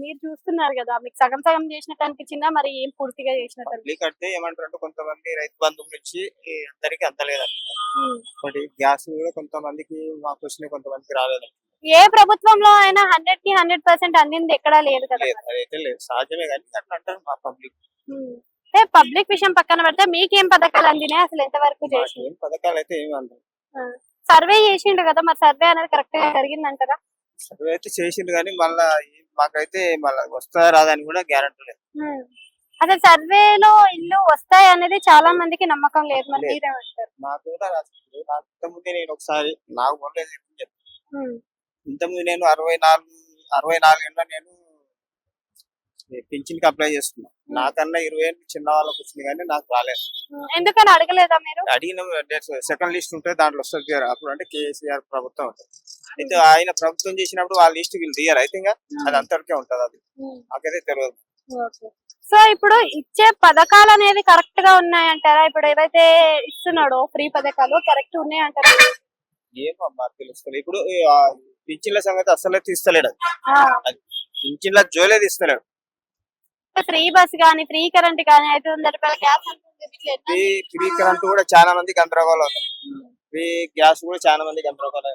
మీరు చూస్తున్నారు కదా, మీకు సగం సగం చేసినట్టు అనిపించిందా, మరి ఏం పూర్తిగా చేసినట్టు పబ్లిక్ అంటే ఏమంటారంటే కొంతమంది రైతు బంధువు నుంచి అందరికి అందలేదంట. అనిపించింది? ఒకటి గ్యాస్ కూడా కొంతమందికి మాకు వచ్చినాయి, కొంతమందికి రాలేదు. ఏ ప్రభుత్వంలో అయినా 100% అందింది ఎక్కడా లేదు కదా. లేదు, అదైతే లేదు, సహజమే, కానీ అట్లా అంటారు మా పబ్లిక్. అంటే పబ్లిక్ విషయం పక్కన పెడితే మీకేం పథకాలు అందినాయి, అసలు ఎంత వరకు చేసి? ఏం పథకాలు అయితే ఏమి అంటారు. సర్వే చేసిండు కదా, మరి సర్వే అనేది కరెక్ట్ గా జరిగిందంటారా? సర్వే అయితే చేసిండు, కానీ మళ్ళా మాకైతే మళ్ళా వస్తుందా రాదని కూడా గ్యారంటీ లేదు. అసలు సర్వేలో ఇల్లు వస్తాయి అనేది చాలా మందికి నమ్మకం లేదు, మరి లేదు. మీరేమంటారు? నాకు కూడా రాసింది. నాకు ఇంతకుముందే నేను ఒకసారి నాకు మొదలు ఇంతకుముందు నేను 64 ఏళ్ళ నేను పింఛన్కి అప్లై చేసుకున్నా. నాకన్నా 20 ఏళ్ళు చిన్న వాళ్ళకి వచ్చింది, కానీ నాకు రాలేదు. ఎందుకని అడగలేదా మీరు? అడిగిన సెకండ్ లిస్ట్ ఉంటే దాంట్లో వస్తుంది కదా. అప్పుడు అంటే కేసీఆర్ ప్రభుత్వం ఉంటుంది. అయితే ఆయన ప్రభుత్వం చేసినప్పుడు వాళ్ళ లిస్ట్ వీళ్ళు తీయరు. అయితే ఇంకా అది అంతవరకే ఉంటది. అది నాకైతే తెలియదు. సో ఇప్పుడు ఇచ్చే పథకాలు అనేవి కరెక్ట్ గా ఉన్నాయంటారా? ఇప్పుడు ఏవైతే ఇస్తున్నాడో ఫ్రీ పథకాలు కరెక్ట్ ఉన్నాయంటారా? ఏమమ్మా తెలుస్తుంది. ఇప్పుడు పింఛన్ల సంగతి అసలే తీస్తలేడు. అది పింఛన్ల జోలే తీస్తలేడు. ఫ్రీ బస్ గానీ, ఫ్రీ కరెంట్ గానీ, 500 రూపాయల గ్యాస్ ఫ్రీ కరెంట్ కూడా చాలా మంది గందరగోళం. ఫ్రీ గ్యాస్ కూడా చాలా మంది గందరగోళం.